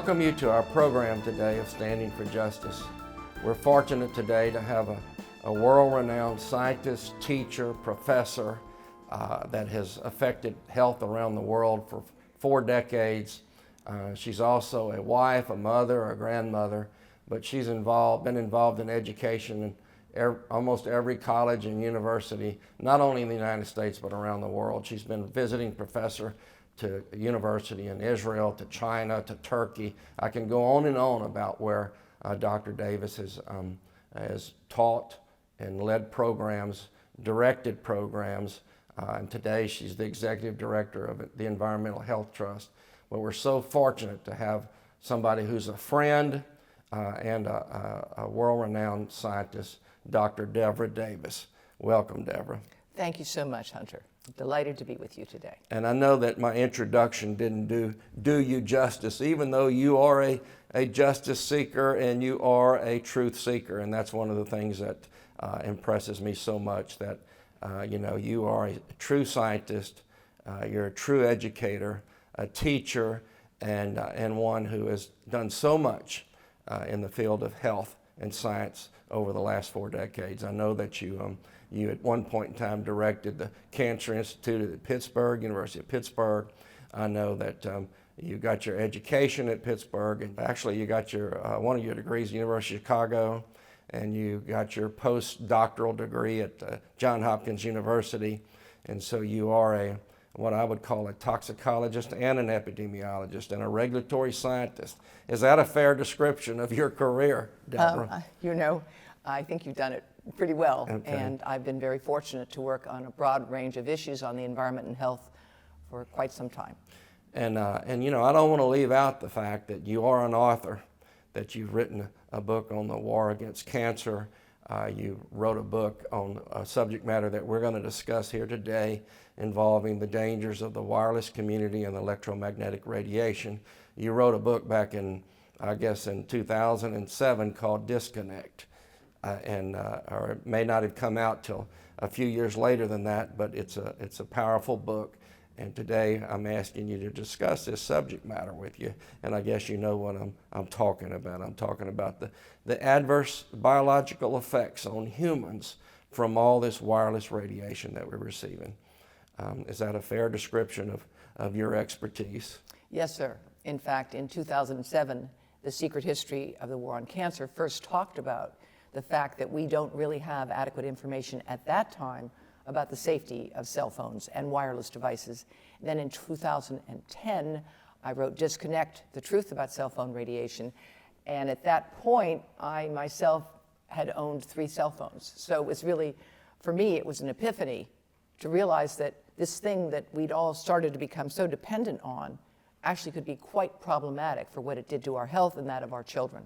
welcome you to our program today of Standing for Justice. We're fortunate today to have a world-renowned scientist, teacher, professor that has affected health around the world for 4 decades. She's also a wife, a mother, a grandmother, but she's been involved in education in almost every college and university, not only in the United States, but around the world. She's been visiting professor to a university in Israel, to China, to Turkey. I can go on and on about where Dr. Davis has taught and led programs, directed programs, and today she's the executive director of the Environmental Health Trust. But we're so fortunate to have somebody who's a friend and a world-renowned scientist, Dr. Devra Davis. Welcome, Devra. Thank you so much, Hunter. Delighted to be with you today. And I know that my introduction didn't do you justice, even though you are a justice seeker and you are a truth seeker. And that's one of the things that impresses me so much, that you are a true scientist, you're a true educator, a teacher, and one who has done so much in the field of health and science over the last 4 decades. I know that you at one point in time directed the Cancer Institute at Pittsburgh, University of Pittsburgh. I know that you got your education at Pittsburgh, and actually you got your one of your degrees at the University of Chicago, and you got your postdoctoral degree at Johns Hopkins University. And so you are what I would call a toxicologist and an epidemiologist and a regulatory scientist. Is that a fair description of your career, Devra? I think you've done it pretty well. Okay. And I've been very fortunate to work on a broad range of issues on the environment and health for quite some time. And I don't want to leave out the fact that you are an author, that you've written a book on the war against cancer. You wrote a book on a subject matter that we're going to discuss here today, involving the dangers of the wireless community and electromagnetic radiation. You wrote a book back in 2007 called Disconnect. Or it may not have come out till a few years later than that, but it's a powerful book. And today I'm asking you to discuss this subject matter with you. And I guess you know what I'm talking about. I'm talking about the adverse biological effects on humans from all this wireless radiation that we're receiving. Is that a fair description of your expertise? Yes, sir. In fact, in 2007, The Secret History of the War on Cancer first talked about the fact that we don't really have adequate information at that time about the safety of cell phones and wireless devices. Then in 2010, I wrote Disconnect, The Truth About Cell Phone Radiation. And at that point, I myself had owned 3 cell phones. So it was really, for me, it was an epiphany to realize that this thing that we'd all started to become so dependent on actually could be quite problematic for what it did to our health and that of our children.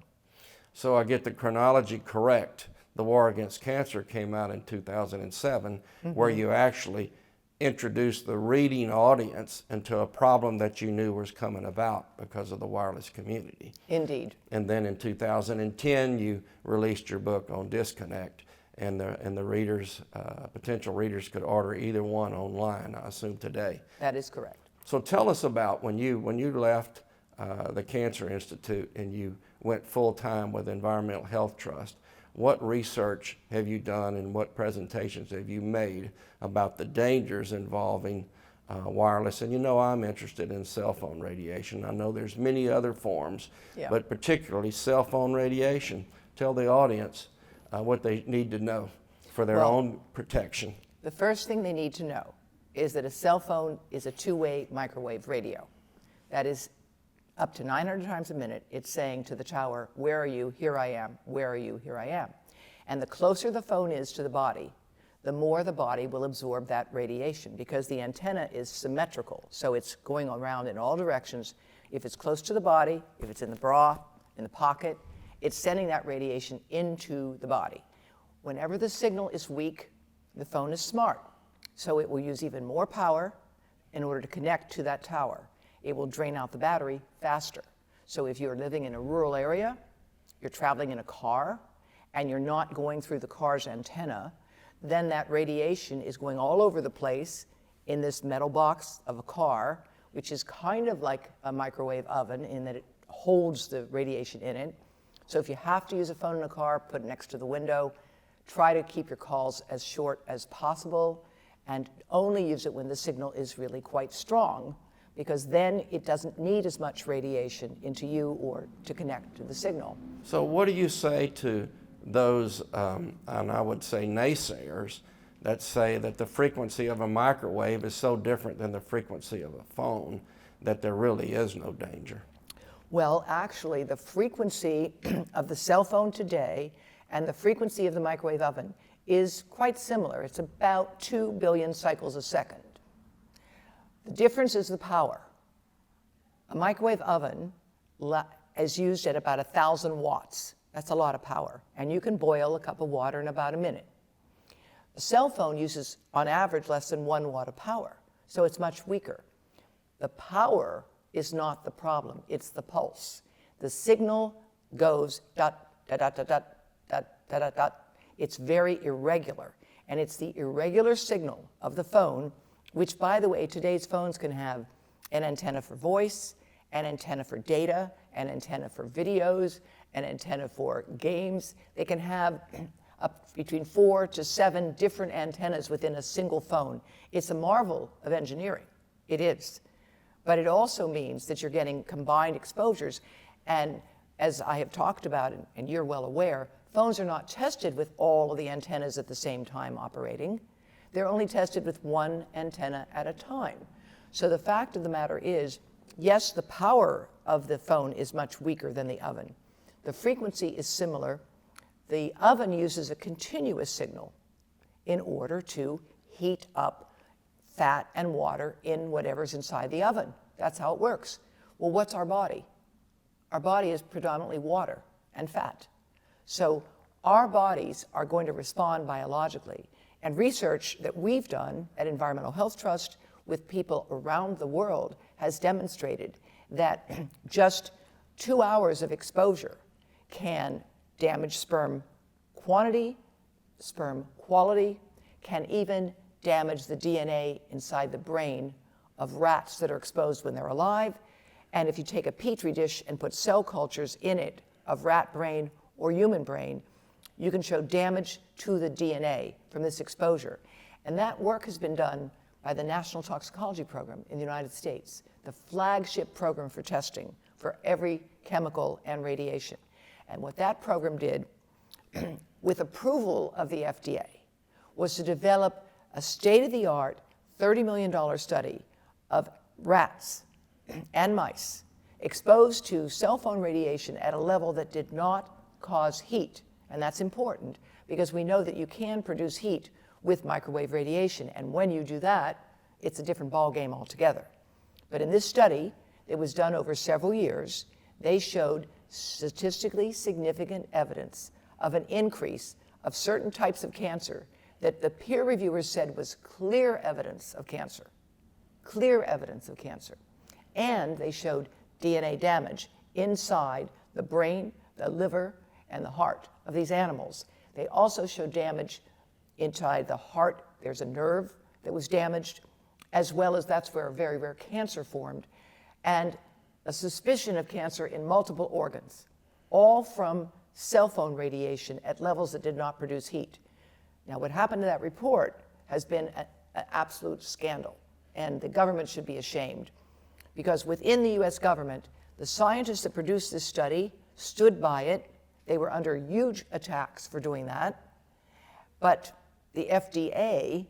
So I get the chronology correct. The War Against Cancer came out in 2007, where you actually introduced the reading audience into a problem that you knew was coming about because of the wireless community. Indeed. And then in 2010, you released your book on Disconnect, and the readers, potential readers, could order either one online, I assume, today. That is correct. So tell us about when you left the Cancer Institute and you went full-time with Environmental Health Trust. What research have you done and what presentations have you made about the dangers involving wireless? And I'm interested in cell phone radiation. I know there's many other forms, but particularly cell phone radiation. Tell the audience what they need to know for their own protection. The first thing they need to know is that a cell phone is a 2-way microwave radio. That is, up to 900 times a minute, it's saying to the tower, where are you? Here I am. Where are you? Here I am. And the closer the phone is to the body, the more the body will absorb that radiation, because the antenna is symmetrical. So it's going around in all directions. If it's close to the body, if it's in the bra, in the pocket, it's sending that radiation into the body. Whenever the signal is weak, the phone is smart. So it will use even more power in order to connect to that tower. It will drain out the battery faster. So if you're living in a rural area, you're traveling in a car, and you're not going through the car's antenna, then that radiation is going all over the place in this metal box of a car, which is kind of like a microwave oven in that it holds the radiation in it. So if you have to use a phone in a car, put it next to the window. Try to keep your calls as short as possible, and only use it when the signal is really quite strong, because then it doesn't need as much radiation into you or to connect to the signal. So what do you say to those, and I would say naysayers, that say that the frequency of a microwave is so different than the frequency of a phone that there really is no danger? Well, actually, the frequency of the cell phone today and the frequency of the microwave oven is quite similar. It's about 2 billion cycles a second. The difference is the power. A microwave oven is used at about 1,000 watts. That's a lot of power. And you can boil a cup of water in about a minute. A cell phone uses, on average, less than 1 watt of power, so it's much weaker. The power is not the problem, it's the pulse. The signal goes dot, dot, dot, dot, dot, dot, dot, dot, dot. It's very irregular, and it's the irregular signal of the phone, which, by the way, today's phones can have an antenna for voice, an antenna for data, an antenna for videos, an antenna for games. They can have up between 4 to 7 different antennas within a single phone. It's a marvel of engineering. It is. But it also means that you're getting combined exposures. And as I have talked about, and you're well aware, phones are not tested with all of the antennas at the same time operating. They're only tested with one antenna at a time. So the fact of the matter is, yes, the power of the phone is much weaker than the oven. The frequency is similar. The oven uses a continuous signal in order to heat up fat and water in whatever's inside the oven. That's how it works. Well, what's our body? Our body is predominantly water and fat. So our bodies are going to respond biologically. And research that we've done at Environmental Health Trust with people around the world has demonstrated that just 2 hours of exposure can damage sperm quantity, sperm quality, can even damage the DNA inside the brain of rats that are exposed when they're alive. And if you take a petri dish and put cell cultures in it of rat brain or human brain, you can show damage to the DNA from this exposure. And that work has been done by the National Toxicology Program in the United States, the flagship program for testing for every chemical and radiation. And what that program did, with approval of the FDA, was to develop a state-of-the-art $30 million study of rats and mice exposed to cell phone radiation at a level that did not cause heat. And that's important because we know that you can produce heat with microwave radiation. And when you do that, it's a different ballgame altogether. But in this study, it was done over several years, they showed statistically significant evidence of an increase of certain types of cancer that the peer reviewers said was clear evidence of cancer. Clear evidence of cancer. And they showed DNA damage inside the brain, the liver, and the heart of these animals. They also showed damage inside the heart. There's a nerve that was damaged, as well as that's where a very rare cancer formed, and a suspicion of cancer in multiple organs, all from cell phone radiation at levels that did not produce heat. Now, what happened to that report has been an absolute scandal, and the government should be ashamed, because within the US government, the scientists that produced this study stood by it. They were under huge attacks for doing that, but the FDA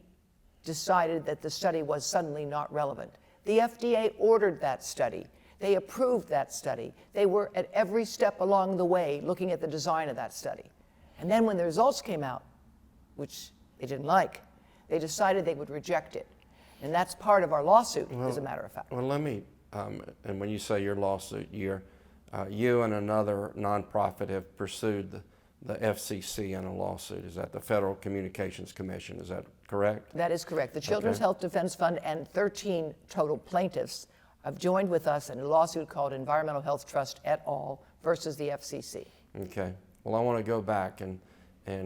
decided that the study was suddenly not relevant. The FDA ordered that study. They approved that study. They were at every step along the way looking at the design of that study. And then when the results came out, which they didn't like, they decided they would reject it. And that's part of our lawsuit, as a matter of fact. Well, let me, and when you say your lawsuit, you and another nonprofit have pursued the FCC in a lawsuit. Is that the Federal Communications Commission? Is that correct? That is correct. The Children's Health Defense Fund and 13 total plaintiffs have joined with us in a lawsuit called Environmental Health Trust et al. Versus the FCC. Okay. Well, I want to go back and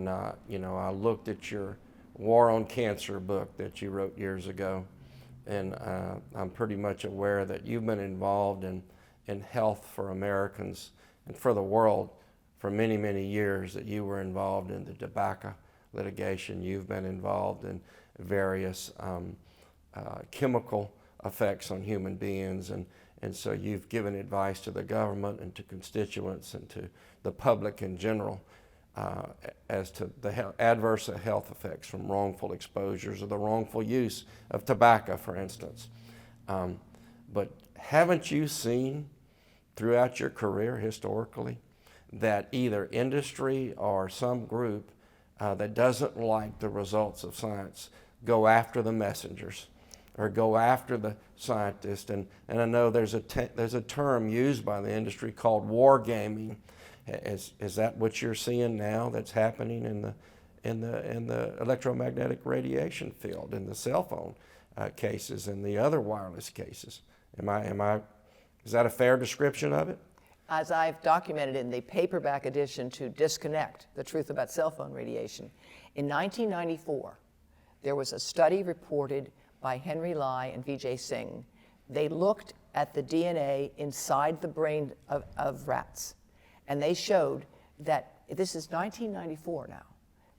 I looked at your War on Cancer book that you wrote years ago, and I'm pretty much aware that you've been involved in in health for Americans and for the world for many, many years, that you were involved in the tobacco litigation. You've been involved in various chemical effects on human beings, and so you've given advice to the government and to constituents and to the public in general as to the adverse health effects from wrongful exposures or the wrongful use of tobacco, for instance. But haven't you seen throughout your career historically that either industry or some group that doesn't like the results of science go after the messengers or go after the scientists? And I know there's a term used by the industry called wargaming. Is that what you're seeing now that's happening in the electromagnetic radiation field, in the cell phone cases and the other wireless cases? Is that a fair description of it? As I've documented in the paperback edition to Disconnect, The Truth About Cell Phone Radiation, in 1994, there was a study reported by Henry Lai and Vijay Singh. They looked at the DNA inside the brain of rats, and they showed that, this is 1994 now,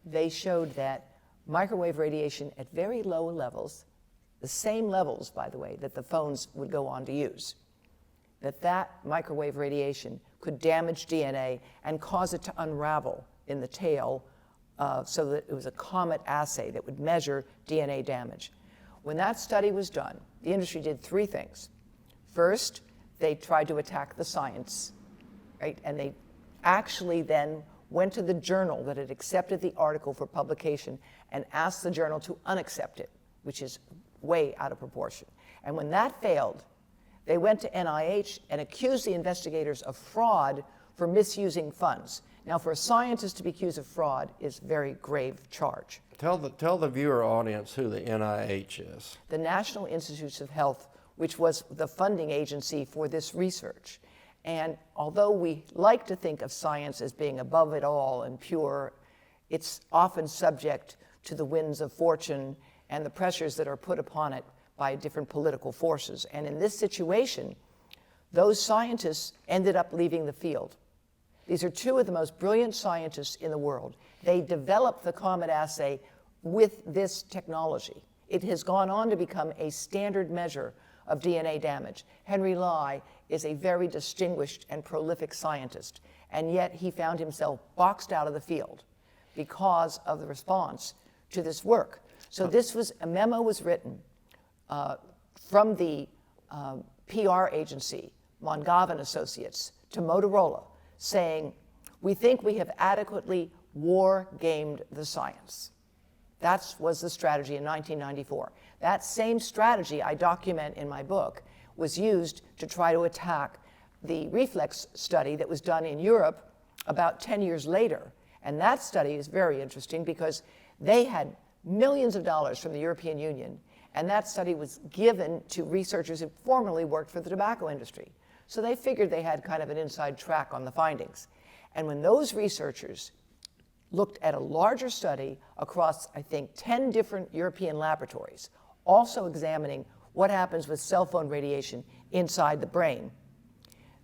they showed that microwave radiation at very low levels, the same levels, by the way, that the phones would go on to use, that microwave radiation could damage DNA and cause it to unravel in the tail, so that it was a comet assay that would measure DNA damage. When that study was done, the industry did three things. First, they tried to attack the science, right? And they actually then went to the journal that had accepted the article for publication and asked the journal to unaccept it, which is way out of proportion. And when that failed, they went to NIH and accused the investigators of fraud for misusing funds. Now, for a scientist to be accused of fraud is a very grave charge. Tell the viewer audience who the NIH is. The National Institutes of Health, which was the funding agency for this research. And although we like to think of science as being above it all and pure, it's often subject to the winds of fortune and the pressures that are put upon it by different political forces. And in this situation, those scientists ended up leaving the field. These are two of the most brilliant scientists in the world. They developed the comet assay with this technology. It has gone on to become a standard measure of DNA damage. Henry Lai is a very distinguished and prolific scientist, and yet he found himself boxed out of the field because of the response to this work. So a memo was written from the PR agency, Mongavan Associates, to Motorola, saying, we think we have adequately war-gamed the science. That was the strategy in 1994. That same strategy I document in my book was used to try to attack the reflex study that was done in Europe about 10 years later. And that study is very interesting because they had millions of dollars from the European Union, and that study was given to researchers who formerly worked for the tobacco industry. So they figured they had kind of an inside track on the findings. And when those researchers looked at a larger study across, I think, 10 different European laboratories, also examining what happens with cell phone radiation inside the brain,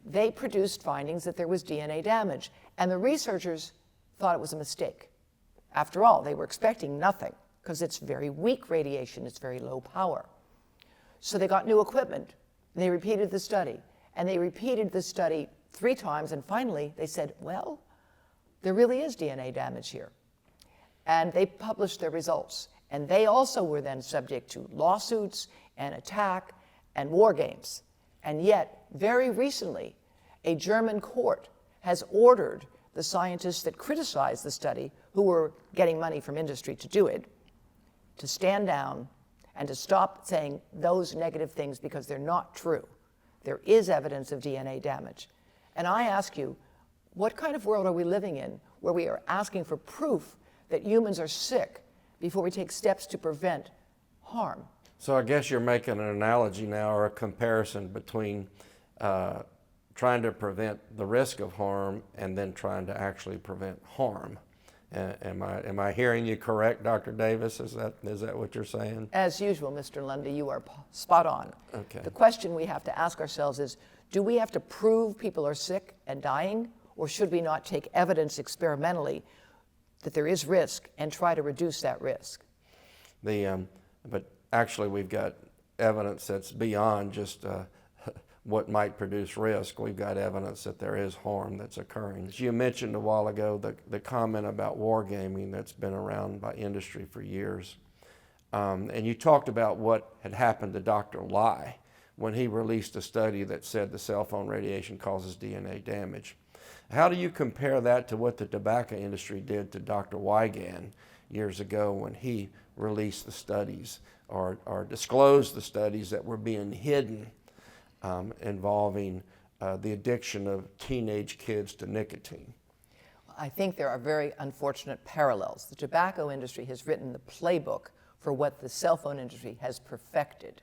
they produced findings that there was DNA damage. And the researchers thought it was a mistake. After all, they were expecting nothing because it's very weak radiation, it's very low power. So they got new equipment, and they repeated the study. And they repeated the study 3 times, and finally they said, well, there really is DNA damage here. And they published their results. And they also were then subject to lawsuits and attack and war games. And yet, very recently, a German court has ordered the scientists that criticized the study, who were getting money from industry to do it, to stand down and to stop saying those negative things because they're not true. There is evidence of DNA damage. And I ask you, what kind of world are we living in where we are asking for proof that humans are sick before we take steps to prevent harm? So I guess you're making an analogy now, or a comparison between trying to prevent the risk of harm and then trying to actually prevent harm. Am I hearing you correct, Dr. Davis? Is that what you're saying? As usual, Mr. Lundy, you are spot on. Okay. The question we have to ask ourselves is, Do we have to prove people are sick and dying, or should we not take evidence experimentally that there is risk and try to reduce that risk? But actually we've got evidence that's beyond just what might produce risk. We've got evidence that there is harm that's occurring. As you mentioned a while ago, the comment about wargaming that's been around by industry for years. And you talked about what had happened to Dr. Lai when he released a study that said the cell phone radiation causes DNA damage. How do you compare that to what the tobacco industry did to Dr. Wigand years ago when he released the studies or disclosed the studies that were being hidden involving the addiction of teenage kids to nicotine? I think there are very unfortunate parallels. The tobacco industry has written the playbook for what the cell phone industry has perfected,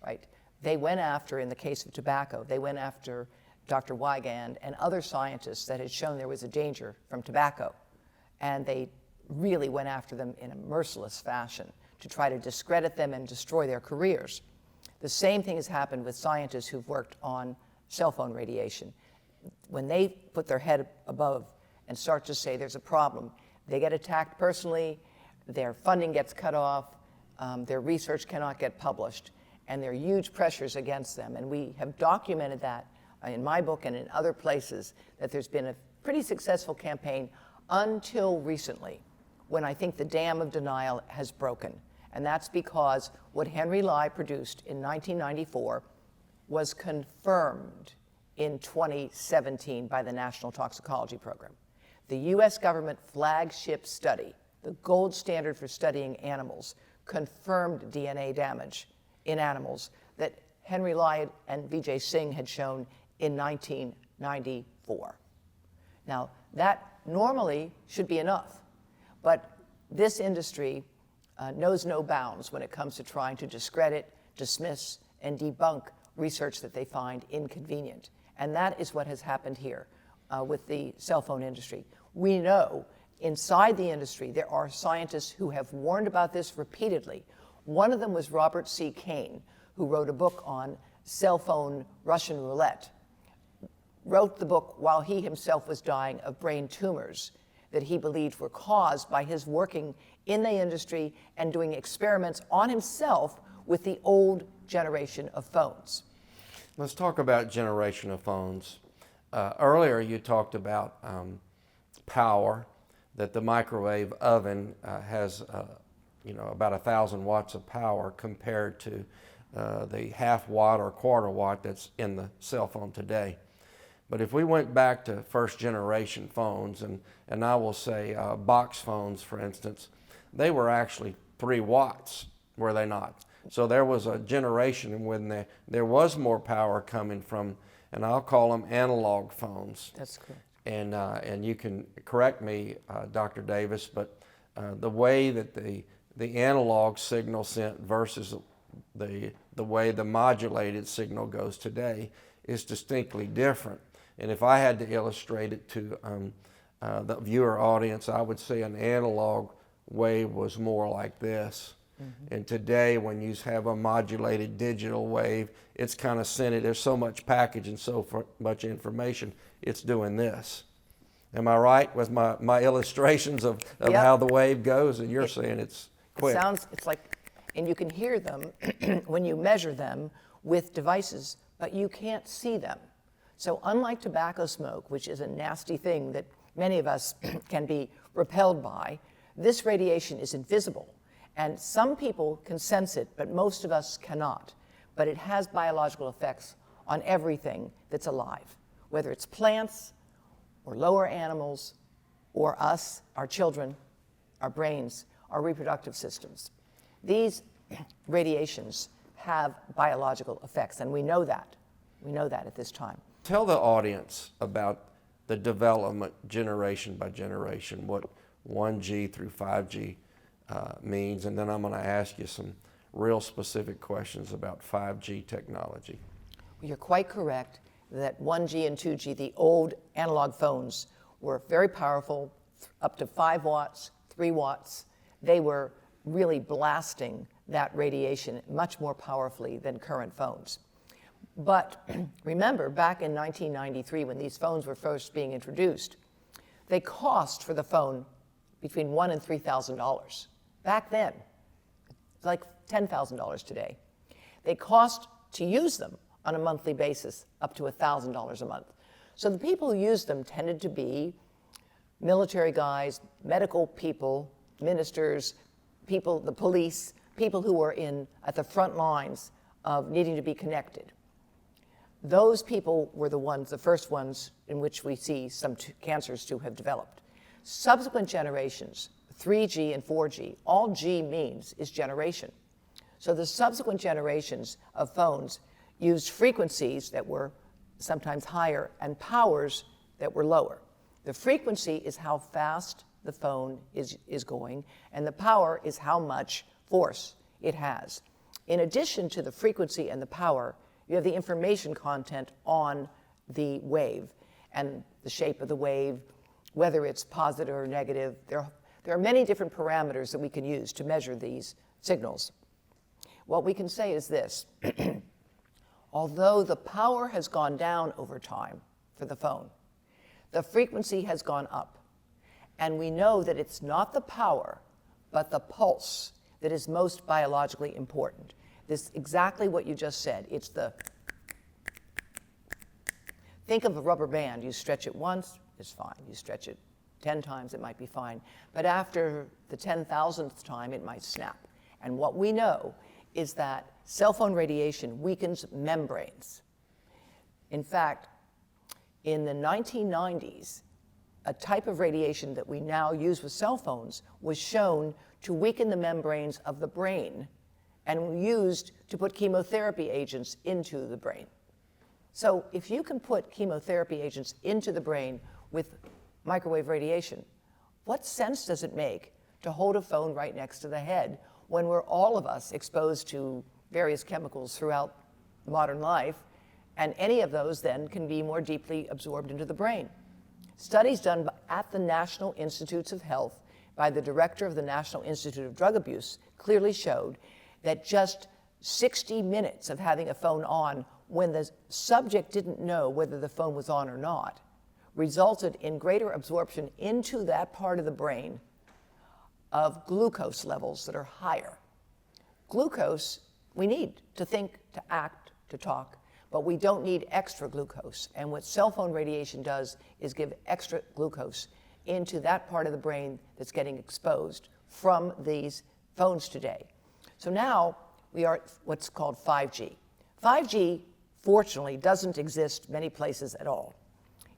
right? They went after, in the case of tobacco, they went after Dr. Wigand and other scientists that had shown there was a danger from tobacco. And they really went after them in a merciless fashion to try to discredit them and destroy their careers. The same thing has happened with scientists who've worked on cell phone radiation. When they put their head above and start to say there's a problem, they get attacked personally, their funding gets cut off, their research cannot get published, and there are huge pressures against them. And we have documented that in my book and in other places, that there's been a pretty successful campaign until recently, when I think the dam of denial has broken. And that's because what Henry Lai produced in 1994 was confirmed in 2017 by the National Toxicology Program. The US government flagship study, the gold standard for studying animals, confirmed DNA damage in animals that Henry Lai and Vijay Singh had shown in 1994. Now, that normally should be enough, but this industry knows no bounds when it comes to trying to discredit, dismiss, and debunk research that they find inconvenient. And that is what has happened here with the cell phone industry. We know inside the industry there are scientists who have warned about this repeatedly. One of them was Robert C. Kane, who wrote a book on cell phone Russian roulette. Wrote the book while he himself was dying of brain tumors that he believed were caused by his working in the industry and doing experiments on himself with the old generation of phones. Let's talk about generation of phones. Earlier you talked about power, that the microwave oven has about 1,000 watts of power compared to the half watt or quarter watt that's in the cell phone today. But if we went back to first generation phones, and I will say box phones, for instance, they were actually 3 watts, were they not? So there was a generation when there was more power coming from, and I'll call them analog phones. That's correct. And you can correct me, Dr. Davis, but the way that the analog signal sent versus the way the modulated signal goes today is distinctly different. And if I had to illustrate it to the viewer audience, I would say an analog wave was more like this. Mm-hmm. And today, when you have a modulated digital wave, it's kind of sent it. There's so much package and so much information, it's doing this. Am I right with my illustrations of Yep. how the wave goes? And you're saying it's quick. It's like, and you can hear them when you measure them with devices, but you can't see them. So unlike tobacco smoke, which is a nasty thing that many of us can be repelled by, this radiation is invisible. And some people can sense it, but most of us cannot. But it has biological effects on everything that's alive, whether it's plants or lower animals or us, our children, our brains, our reproductive systems. These radiations have biological effects, and we know that. We know that at this time. Tell the audience about the development generation by generation, what 1G through 5G means, and then I'm going to ask you some real specific questions about 5G technology. You're quite correct that 1G and 2G, the old analog phones, were very powerful, up to 5 watts, 3 watts. They were really blasting that radiation much more powerfully than current phones. But remember, back in 1993, when these phones were first being introduced, they cost for the phone between $1,000 and $3,000. Back then, it's like $10,000 today. They cost to use them on a monthly basis up to $1,000 a month. So the people who used them tended to be military guys, medical people, ministers, people, the police, people who were at the front lines of needing to be connected. Those people were the first ones in which we see some cancers to have developed. Subsequent generations, 3G and 4G, all G means is generation. So the subsequent generations of phones used frequencies that were sometimes higher and powers that were lower. The frequency is how fast the phone is going, and the power is how much force it has. In addition to the frequency and the power, you have the information content on the wave and the shape of the wave, whether it's positive or negative. There are many different parameters that we can use to measure these signals. What we can say is this: although the power has gone down over time for the phone, the frequency has gone up. And we know that it's not the power, but the pulse that is most biologically important. This is exactly what you just said. It's think of a rubber band. You stretch it once, it's fine. You stretch it 10 times, it might be fine. But after the 10,000th time, it might snap. And what we know is that cell phone radiation weakens membranes. In fact, in the 1990s, a type of radiation that we now use with cell phones was shown to weaken the membranes of the brain and used to put chemotherapy agents into the brain. So if you can put chemotherapy agents into the brain with microwave radiation, what sense does it make to hold a phone right next to the head when we're all of us exposed to various chemicals throughout modern life, and any of those then can be more deeply absorbed into the brain? Studies done at the National Institutes of Health by the director of the National Institute of Drug Abuse clearly showed that just 60 minutes of having a phone on when the subject didn't know whether the phone was on or not resulted in greater absorption into that part of the brain of glucose levels that are higher. Glucose we need to think, to act, to talk, but we don't need extra glucose. And what cell phone radiation does is give extra glucose into that part of the brain that's getting exposed from these phones today. So now we are at what's called 5G. 5G, fortunately, doesn't exist many places at all.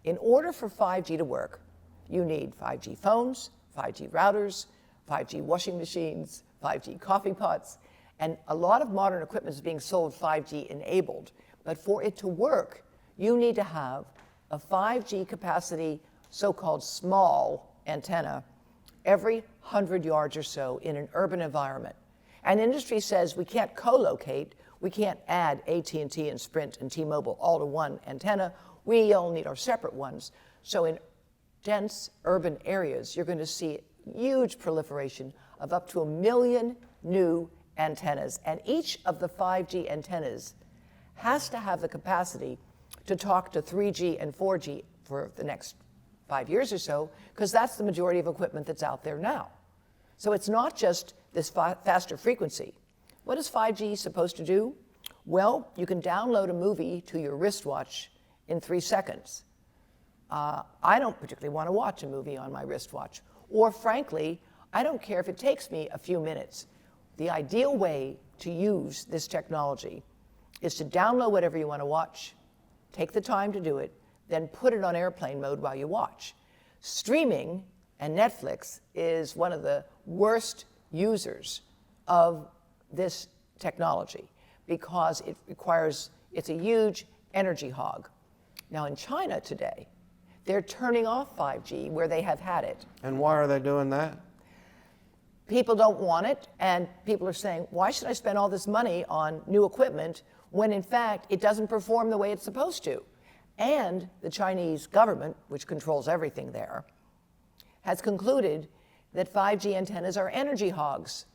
In order for 5G to work, you need 5G phones, 5G routers, 5G washing machines, 5G coffee pots, and a lot of modern equipment is being sold 5G enabled. But for it to work, you need to have a 5G capacity, so-called small antenna, every 100 yards or so in an urban environment. And industry says we can't co-locate, we can't add AT&T and Sprint and T-Mobile all to one antenna. We all need our separate ones. So in dense urban areas, you're going to see huge proliferation of up to 1 million new antennas. And each of the 5G antennas has to have the capacity to talk to 3G and 4G for the next 5 years or so, because that's the majority of equipment that's out there now. So it's not just this faster frequency. What is 5G supposed to do? Well, you can download a movie to your wristwatch in 3 seconds. I don't particularly want to watch a movie on my wristwatch. Or frankly, I don't care if it takes me a few minutes. The ideal way to use this technology is to download whatever you want to watch, take the time to do it, then put it on airplane mode while you watch. Streaming and Netflix is one of the worst users of this technology because it's a huge energy hog. Now in China today, they're turning off 5G where they have had it. And why are they doing that? People don't want it, and people are saying, why should I spend all this money on new equipment when in fact it doesn't perform the way it's supposed to? And the Chinese government, which controls everything there, has concluded that 5G antennas are energy hogs.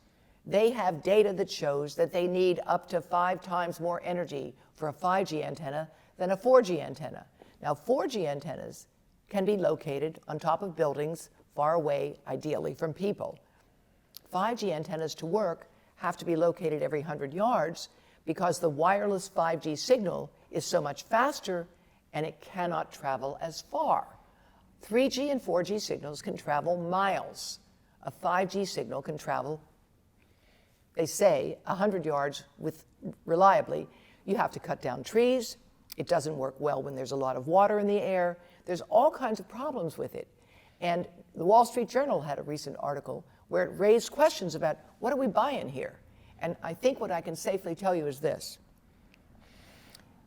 They have data that shows that they need up to 5 times more energy for a 5G antenna than a 4G antenna. Now, 4G antennas can be located on top of buildings far away, ideally, from people. 5G antennas to work have to be located every 100 yards because the wireless 5G signal is so much faster and it cannot travel as far. 3G and 4G signals can travel miles. A 5G signal can travel, they say, 100 yards reliably. You have to cut down trees. It doesn't work well when there's a lot of water in the air. There's all kinds of problems with it. And the Wall Street Journal had a recent article where it raised questions about what are we buying here? And I think what I can safely tell you is this.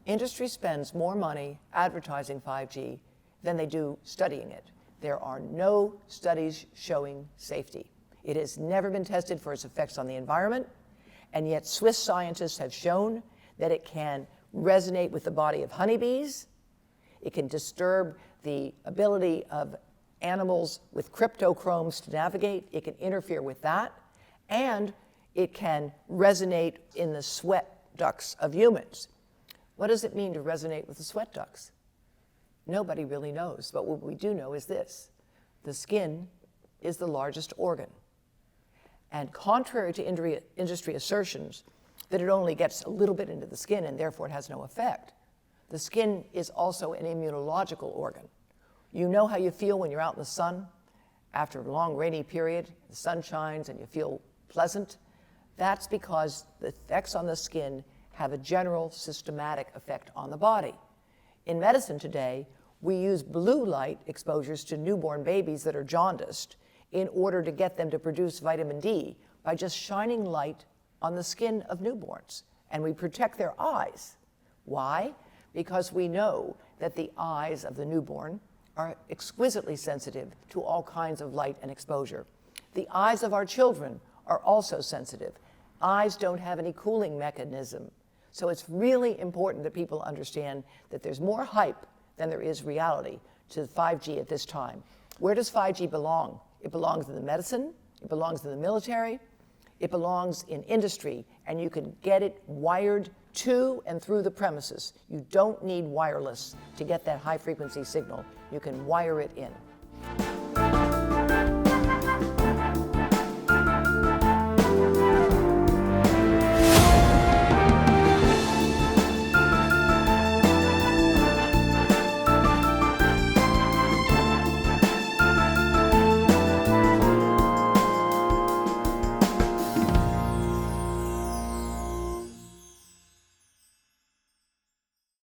Industry spends more money advertising 5G than they do studying it. There are no studies showing safety. It has never been tested for its effects on the environment, and yet Swiss scientists have shown that it can resonate with the body of honeybees, it can disturb the ability of animals with cryptochromes to navigate, it can interfere with that, and it can resonate in the sweat ducts of humans. What does it mean to resonate with the sweat ducts? Nobody really knows, but what we do know is this. The skin is the largest organ. And contrary to industry assertions that it only gets a little bit into the skin and therefore it has no effect, the skin is also an immunological organ. You know how you feel when you're out in the sun after a long rainy period, the sun shines and you feel pleasant? That's because the effects on the skin have a general systematic effect on the body. In medicine today, we use blue light exposures to newborn babies that are jaundiced in order to get them to produce vitamin D by just shining light on the skin of newborns. And we protect their eyes. Why? Because we know that the eyes of the newborn are exquisitely sensitive to all kinds of light and exposure. The eyes of our children are also sensitive. Eyes don't have any cooling mechanism. So it's really important that people understand that there's more hype than there is reality to 5G at this time. Where does 5G belong? It belongs in the medicine, it belongs in the military, it belongs in industry, and you can get it wired to and through the premises. You don't need wireless to get that high frequency signal. You can wire it in.